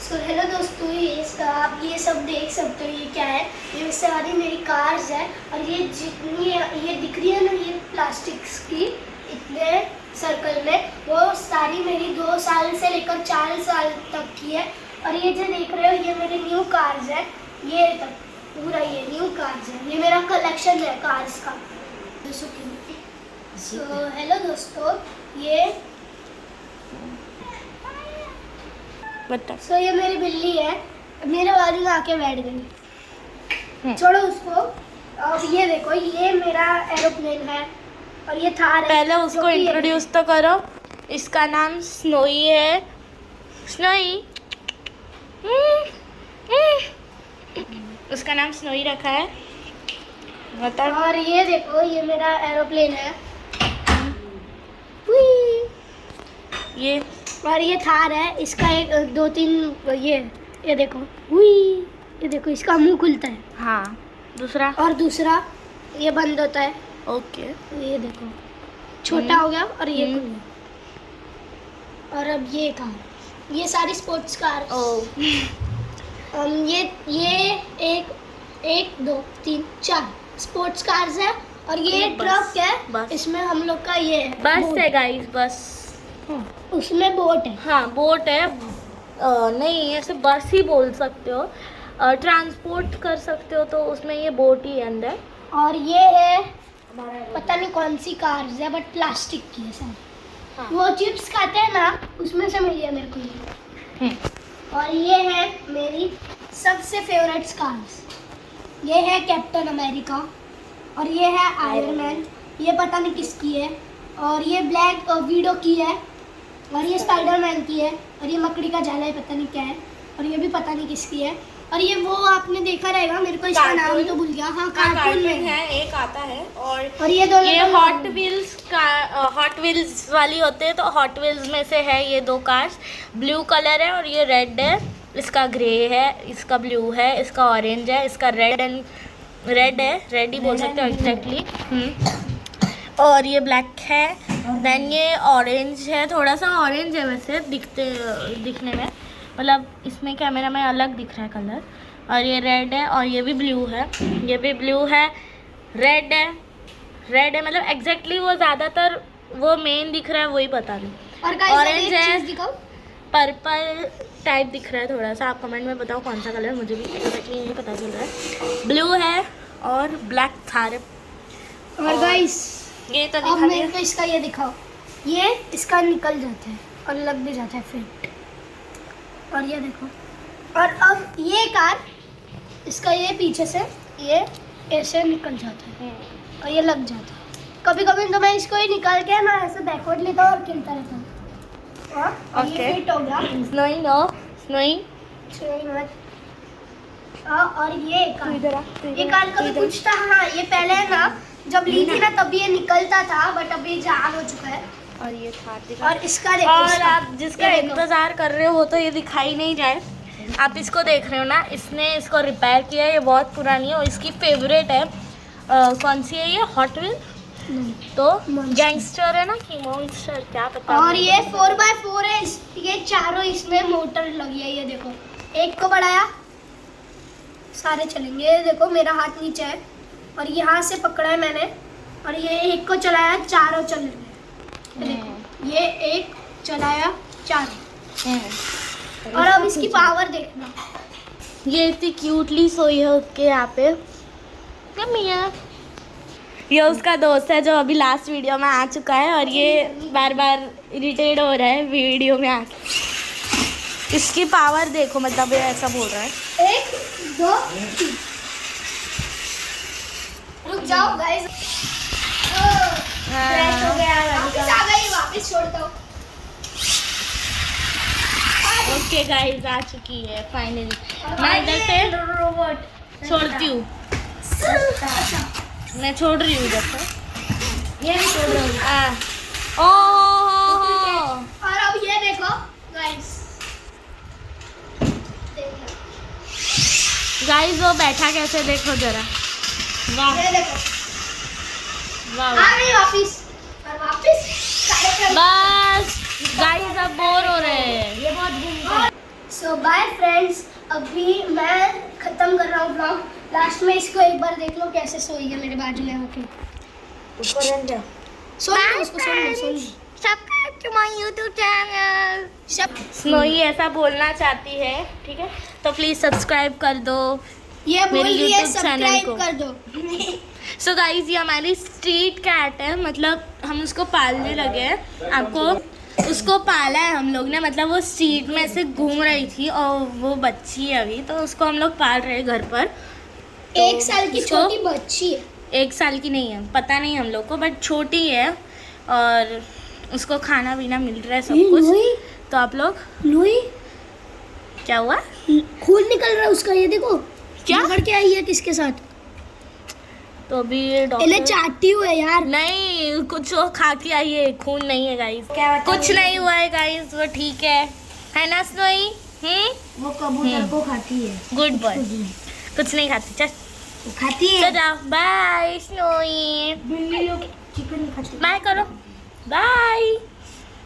Hello दोस्तों, आप ये सब देख सकते हो। ये क्या है? ये सारी मेरी कार्स है और ये जितनी ये दिख रही है ना, ये प्लास्टिक्स की इतने सर्कल में, वो सारी मेरी 2 साल से लेकर 4 साल तक की है। और ये जो देख रहे हो, ये मेरे न्यू कार्स है। ये तक पूरा ये न्यू कार्स है। ये मेरा कलेक्शन है कार्स का। हेलो दोस्तों, ये ये मेरी बिल्ली है। मेरे बाजू में आके बैठ गई। छोड़ो उसको। अब ये देखो, ये मेरा एरोप्लेन है और ये थार है। पहले उसको इंट्रोड्यूस तो करो। इसका नाम स्नोई है। स्नोई, उसका नाम स्नोई रखा है। बता। और ये देखो, ये मेरा एरोप्लेन है। ये और ये थार है। इसका 2-3 ये देखो, हुई, ये देखो इसका मुंह खुलता है। हाँ, दूसरा। और दूसरा ये बंद होता है। ओके। ये देखो, छोटा हो गया और ये खुल गया। और अब ये कार, ये सारी स्पोर्ट्स कार। ये 1 2 3 4 स्पोर्ट्स कार्स है। और ये ट्रक है। इसमें हम लोग का ये बस है गाइस, बस। उसमें बोट है। हाँ, बोट है। नहीं, ऐसे बस ही बोल सकते हो। ट्रांसपोर्ट कर सकते हो तो उसमें ये बोट ही है अंदर। और ये है, पता नहीं कौन सी कार है, बट प्लास्टिक की है सब। हाँ। वो चिप्स खाते हैं ना, उसमें से मिली है मेरे को ये। और ये है मेरी सबसे फेवरेट कार्स। ये है कैप्टन अमेरिका और ये है आयरन मैन। ये पता नहीं किसकी है। और ये ब्लैक वीडो की है। और ये स्पाइडरमैन की है। और ये मकड़ी का जाला है, पता नहीं क्या है। और ये भी पता नहीं किसकी है। और ये वो आपने देखा रहेगा, मेरे को इसका नाम तो भूल गया। हाँ, कार्टून में है, एक आता है। और ये दोनों ये हॉट व्हील्स का हॉट व्हील्स वाली होते हैं, तो हॉट व्हील्स में से है ये 2 कार्स। ब्लू कलर है और ये रेड है। इसका ग्रे है, इसका ब्लू है, इसका ऑरेंज है, इसका रेड है, रेड ही बोल सकते हो एग्जैक्टली। और ये ब्लैक है। देन ये ऑरेंज है, थोड़ा सा ऑरेंज है वैसे दिखने में, मतलब इसमें कैमरा में अलग दिख रहा है कलर। और ये रेड है और ये भी ब्लू है। ये भी ब्लू है, रेड है मतलब एग्जैक्टली वो ज़्यादातर वो मेन दिख रहा है वही बता दूँ। और ऑरेंज है, पर्पल टाइप दिख रहा है थोड़ा सा। आप कमेंट में बताओ कौन सा कलर, मुझे भी एग्जैक्टली नहीं पता चल रहा है। ब्लू है और ब्लैक थार है। और गाइस, ये तो अब मेरे को इसका ये दिखाओ। ये इसका निकल जाता है और लग भी जाता है फिट। और ये देखो। और अब ये कार, इसका ये पीछे से ये ऐसे निकल जाता है और ये लग जाता है। कभी कभी तो मैं इसको ही निकाल के ना ऐसे बैकवर्ड लेता हूँ और खेलता रहता हूँ। और ये फिट हो गया। स्नोई। और ये कार कभी कुछ था। हाँ, ये पहले ना जब ली थी ना, तब ये निकलता था, बट अब ये जाम हो चुका है। और ये थार। और इसका देखो, और आप जिसका इंतजार कर रहे हो तो ये दिखाई नहीं जाए, आप इसको देख रहे हो ना, इसने इसको रिपेयर किया है। ये बहुत पुरानी है और इसकी फेवरेट है। कौन सी है ये? Hot wheel. तो गैंगस्टर है ना कि मॉन्स्टर, क्या पता। और ये 4x4 है। ये चारों इसमें मोटर लगी है। ये देखो, एक को बढ़ाया, सारे चलेंगे। ये देखो, मेरा हाथ नीचे है और यहाँ से पकड़ा है मैंने। और ये एक को चलाया, चारों चल रहे हैं। देखो, ये एक चलाया, चारों। और अब इसकी पावर देखना। ये इतनी क्यूटली सोई है उसके यहाँ पे। मियाँ, ये उसका दोस्त है जो अभी लास्ट वीडियो में आ चुका है और ये बार बार इरिटेट हो रहा है वीडियो में आके। इसकी पावर देखो, मतलब ये ऐसा बोल रहा है। 1 2 3। रुक जाओ गाइस। वापस आ गई, वापस छोड़ता हूँ। ओके गाइस, आ चुकी है फाइनली। मैं इधर से रोबोट छोड़ती हूँ। मैं छोड़ रही हूँ इधर से। ये भी छोड़ रहा हूँ। और अब ये देखो गाइस, वो बैठा कैसे, देखो जरा। वाह, ये देखो, वाह। आ गई वापस। और वापस बस गाइस, अब बोर हो रहे हैं। ये बहुत घूमता है। सो बाय फ्रेंड्स, अभी मैं ख़त्म कर रहा हूँ ब्लॉग। लास्ट में इसको एक बार देख लो कैसे सोई है मेरे बाजू में आके। सुन लो उसको, सुन लो। Subscribe to my YouTube channel. सब स्नोई ऐसा बोलना चाहती है, ठीक है, तो प्लीज सब्सक्राइब कर दो ये बोल मेरे रही है, YouTube चैनल सब्सक्राइब को। कर दो। सो गाइज, ये हमारी स्ट्रीट कैट है, मतलब हम उसको पालने लगे हैं। आपको उसको पाला है हम लोग ने, मतलब वो स्ट्रीट में से घूम रही थी और वो बच्ची है अभी, तो उसको हम लोग पाल रहे हैं घर पर। तो 1 साल की उसको- छोटी बच्ची है। 1 साल की नहीं है, पता नहीं हम लोग को, बट छोटी है और उसको खाना पीना मिल रहा है सब कुछ। तो आप लोग लुई क्या हुआ? खून निकल रहा है उसका, ये देखो क्या? पकड़ के आई है किसके साथ। तो अभी इन्हें डॉक्टर चाटती हुई है यार। नहीं, कुछ वो खा के आई है, खून नहीं है गाइस, कुछ नहीं हुआ है गाइस, वो ठीक है ना स्नोई? वो कबूतर को खाती है। गुड बॉय, कुछ नहीं खाती। चल वो खाती है। चल जाओ, बाय स्नोई, बिल्ली लोग चिकन खाती है। बाय करो, बाय।